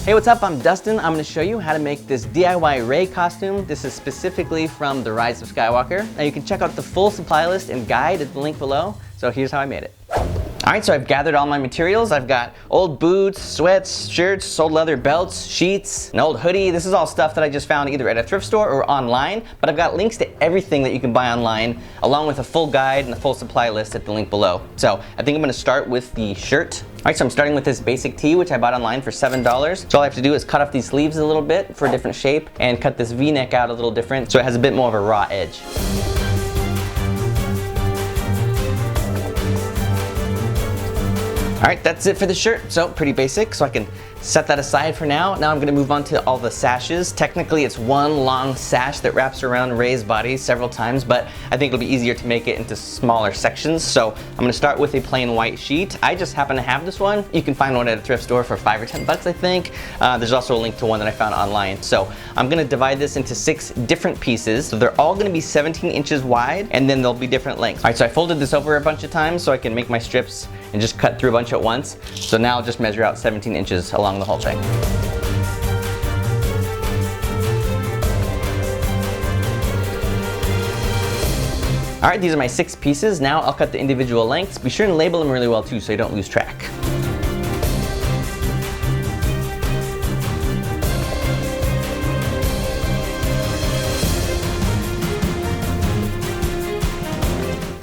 Hey, what's up? I'm Dustin. I'm going to show you how to make this DIY Rey costume. This is specifically from the Rise of Skywalker. Now you can check out the full supply list and guide at the link below. So here's how I made it. Alright, so I've gathered all my materials. I've got old boots, sweats, shirts, sold leather belts, sheets, an old hoodie. This is all stuff that I just found either at a thrift store or online, but I've got links to everything that you can buy online, along with a full guide and a full supply list at the link below. So I think I'm going to start with the shirt. Alright, so I'm starting with this basic tee, which I bought online for $7. So all I have to do is cut off these sleeves a little bit for a different shape and cut this V-neck out a little different so it has a bit more of a raw edge. Alright, that's it for the shirt. So pretty basic, so I can set that aside for now. Now I'm gonna move on to all the sashes. Technically it's one long sash that wraps around Rey's body several times, but I think it'll be easier to make it into smaller sections. So I'm gonna start with a plain white sheet. I just happen to have this one. You can find one at a thrift store for $5 or $10, I think. There's also a link to one that I found online. So I'm gonna divide this into 6 different pieces. So they're all gonna be 17 inches wide, and then there'll be different lengths. Alright, so I folded this over a bunch of times so I can make my strips and just cut through a bunch at once. So now I'll just measure out 17 inches along the whole thing. Alright, these are my 6 pieces. Now I'll cut the individual lengths. Be sure and label them really well too so you don't lose track.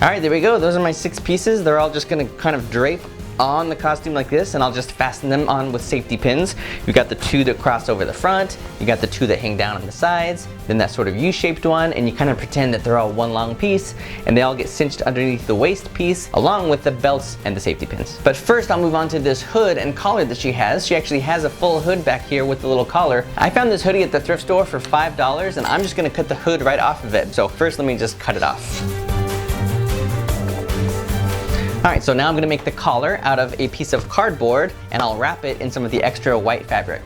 Alright, there we go. Those are my 6 pieces. They're all just gonna kind of drape on the costume like this, and I'll just fasten them on with safety pins. You've got the 2 that cross over the front, you got the 2 that hang down on the sides, then that sort of U-shaped one, and you kind of pretend that they're all one long piece, and they all get cinched underneath the waist piece, along with the belts and the safety pins. But first, I'll move on to this hood and collar that she has. She actually has a full hood back here with the little collar. I found this hoodie at the thrift store for $5, and I'm just gonna cut the hood right off of it. So first, let me just cut it off. Alright, so now I'm going to make the collar out of a piece of cardboard, and I'll wrap it in some of the extra white fabric.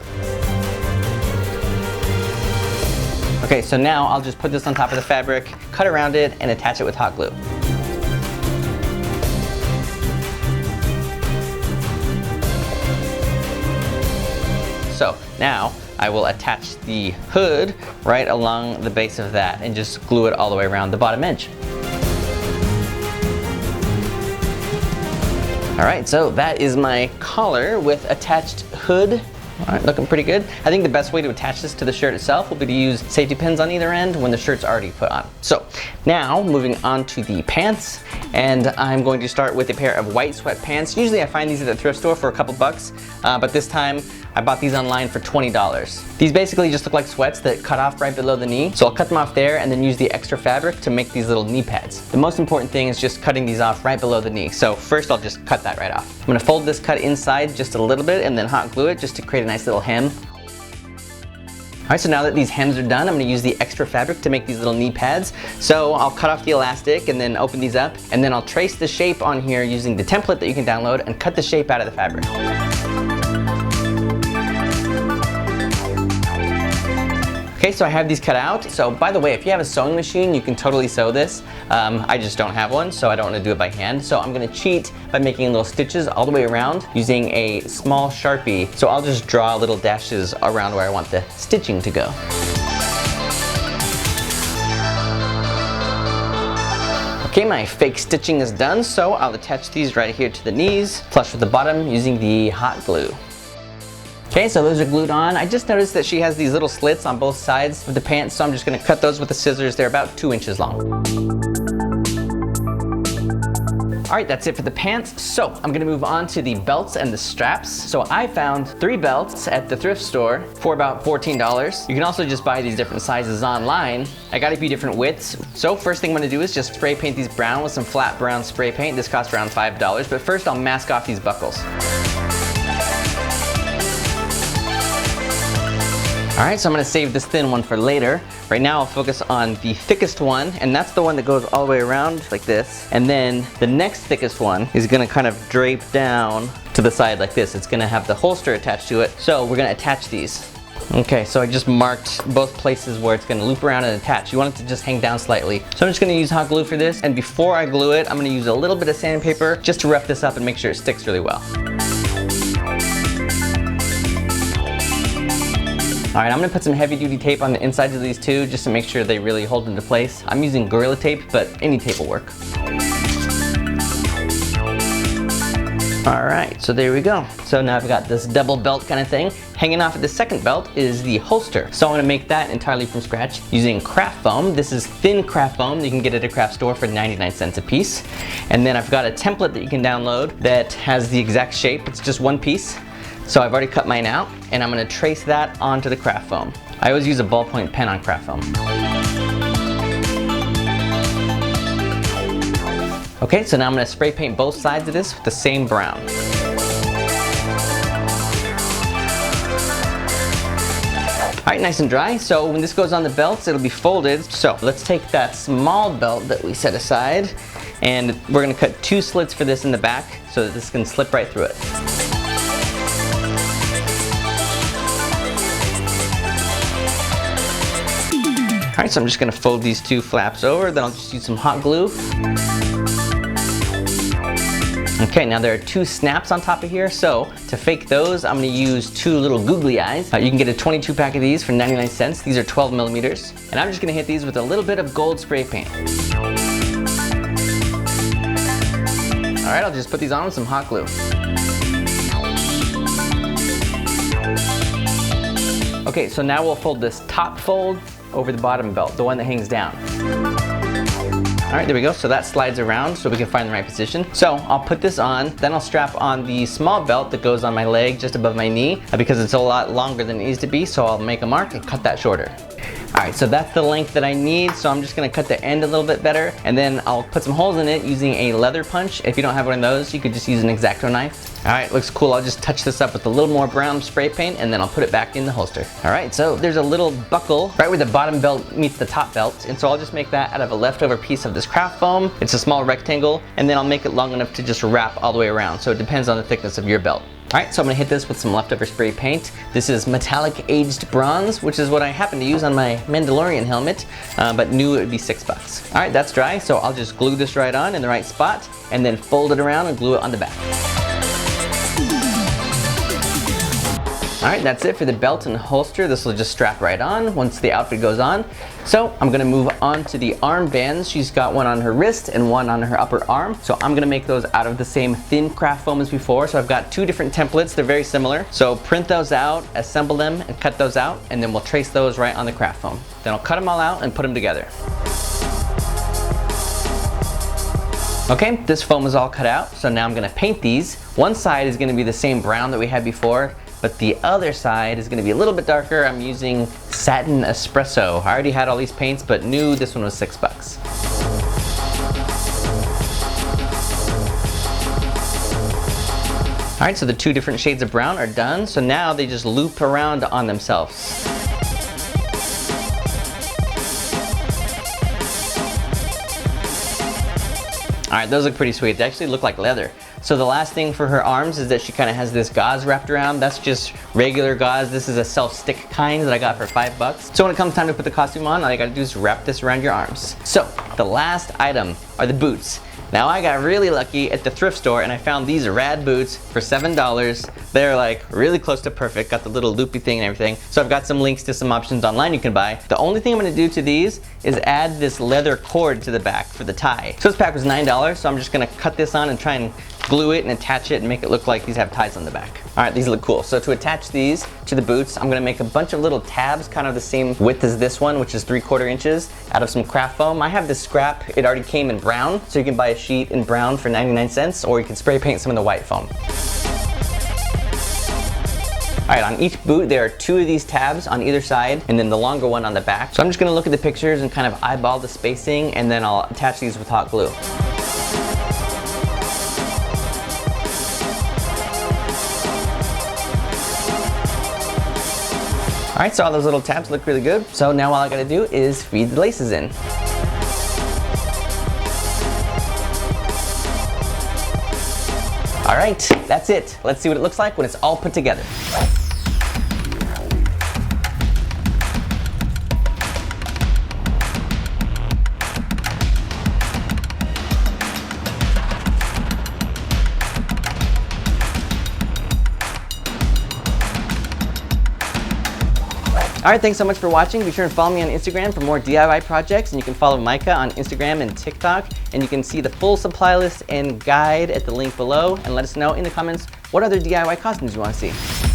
Okay, so now I'll just put this on top of the fabric, cut around it, and attach it with hot glue. So now I will attach the hood right along the base of that and just glue it all the way around the bottom edge. Alright, so that is my collar with attached hood. Alright, looking pretty good. I think the best way to attach this to the shirt itself will be to use safety pins on either end when the shirt's already put on. So now moving on to the pants, and I'm going to start with a pair of white sweatpants. Usually I find these at the thrift store for a couple bucks, but this time I bought these online for $20. These basically just look like sweats that cut off right below the knee. So I'll cut them off there and then use the extra fabric to make these little knee pads. The most important thing is just cutting these off right below the knee. So first I'll just cut that right off. I'm gonna fold this cut inside just a little bit and then hot glue it just to create a nice little hem. Alright, so now that these hems are done, I'm going to use the extra fabric to make these little knee pads. So I'll cut off the elastic and then open these up, and then I'll trace the shape on here using the template that you can download and cut the shape out of the fabric. Okay, so I have these cut out. So by the way, if you have a sewing machine, you can totally sew this. I just don't have one, so I don't want to do it by hand. So I'm gonna cheat by making little stitches all the way around using a small Sharpie. So I'll just draw little dashes around where I want the stitching to go. Okay, my fake stitching is done, so I'll attach these right here to the knees, flush with the bottom using the hot glue. Okay, so those are glued on. I just noticed that she has these little slits on both sides of the pants, so I'm just gonna cut those with the scissors. They're about 2 inches long. Alright, that's it for the pants. So I'm gonna move on to the belts and the straps. So I found 3 belts at the thrift store for about $14. You can also just buy these different sizes online. I got a few different widths. So first thing I'm gonna do is just spray paint these brown with some flat brown spray paint. This costs around $5, but first I'll mask off these buckles. Alright, so I'm going to save this thin one for later. Right now I'll focus on the thickest one, and that's the one that goes all the way around like this. And then the next thickest one is going to kind of drape down to the side like this. It's going to have the holster attached to it. So we're going to attach these. Okay, so I just marked both places where it's going to loop around and attach. You want it to just hang down slightly. So I'm just going to use hot glue for this, and before I glue it, I'm going to use a little bit of sandpaper just to rough this up and make sure it sticks really well. All right, I'm gonna put some heavy duty tape on the insides of these two just to make sure they really hold into place. I'm using Gorilla Tape, but any tape will work. All right, so there we go. So now I've got this double belt kind of thing. Hanging off of the second belt is the holster. So I'm gonna make that entirely from scratch using craft foam. This is thin craft foam. You can get it at a craft store for 99 cents a piece. And then I've got a template that you can download that has the exact shape. It's just one piece. So I've already cut mine out and I'm gonna trace that onto the craft foam. I always use a ballpoint pen on craft foam. Okay, so now I'm gonna spray paint both sides of this with the same brown. All right, nice and dry. So when this goes on the belts, it'll be folded. So let's take that small belt that we set aside and we're gonna cut 2 slits for this in the back so that this can slip right through it. All right, so I'm just gonna fold these 2 flaps over, then I'll just use some hot glue. Okay, now there are 2 snaps on top of here, so to fake those, I'm gonna use 2 little googly eyes. You can get a 22 pack of these for 99 cents. These are 12 millimeters. And I'm just gonna hit these with a little bit of gold spray paint. All right, I'll just put these on with some hot glue. Okay, so now we'll fold this top fold over the bottom belt, the one that hangs down. All right, there we go. So that slides around so we can find the right position. So I'll put this on, then I'll strap on the small belt that goes on my leg just above my knee because it's a lot longer than it needs to be. So I'll make a mark and cut that shorter. All right, so that's the length that I need. So I'm just gonna cut the end a little bit better and then I'll put some holes in it using a leather punch. If you don't have one of those, you could just use an X-Acto knife. All right, looks cool. I'll just touch this up with a little more brown spray paint and then I'll put it back in the holster. All right, so there's a little buckle right where the bottom belt meets the top belt. And so I'll just make that out of a leftover piece of this craft foam. It's a small rectangle and then I'll make it long enough to just wrap all the way around. So it depends on the thickness of your belt. All right, so I'm gonna hit this with some leftover spray paint. This is metallic aged bronze, which is what I happen to use on my Mandalorian helmet, but knew it would be $6. All right, that's dry, so I'll just glue this right on in the right spot and then fold it around and glue it on the back. All right, that's it for the belt and holster. This will just strap right on once the outfit goes on. So I'm gonna move on to the armbands. She's got one on her wrist and one on her upper arm. So I'm gonna make those out of the same thin craft foam as before. So I've got 2 different templates, they're very similar. So print those out, assemble them and cut those out, and then we'll trace those right on the craft foam. Then I'll cut them all out and put them together. Okay, this foam is all cut out. So now I'm gonna paint these. One side is gonna be the same brown that we had before, but the other side is gonna be a little bit darker. I'm using Satin Espresso. I already had all these paints, but knew this one was $6. All right, so the 2 different shades of brown are done. So now they just loop around on themselves. All right, those look pretty sweet. They actually look like leather. So the last thing for her arms is that she kind of has this gauze wrapped around. That's just regular gauze. This is a self-stick kind that I got for $5. So when it comes time to put the costume on, all you gotta do is wrap this around your arms. So the last item are the boots. Now I got really lucky at the thrift store and I found these rad boots for $7. They're like really close to perfect, got the little loopy thing and everything. So I've got some links to some options online you can buy. The only thing I'm gonna do to these is add this leather cord to the back for the tie. So this pack was $9, so I'm just gonna cut this on and try and glue it and attach it and make it look like these have ties on the back. All right, these look cool. So to attach these to the boots, I'm gonna make a bunch of little tabs, kind of the same width as this one, which is 3/4 inches, out of some craft foam. I have this scrap, it already came in brown, so you can buy a sheet in brown for 99 cents, or you can spray paint some of the white foam. All right, on each boot, there are 2 of these tabs on either side, and then the longer one on the back. So I'm just gonna look at the pictures and kind of eyeball the spacing, and then I'll attach these with hot glue. All right, so all those little tabs look really good. So now all I gotta do is feed the laces in. All right, that's it. Let's see what it looks like when it's all put together. All right, thanks so much for watching. Be sure and follow me on Instagram for more DIY projects, and you can follow Micah on Instagram and TikTok, and you can see the full supply list and guide at the link below, and let us know in the comments what other DIY costumes you want to see.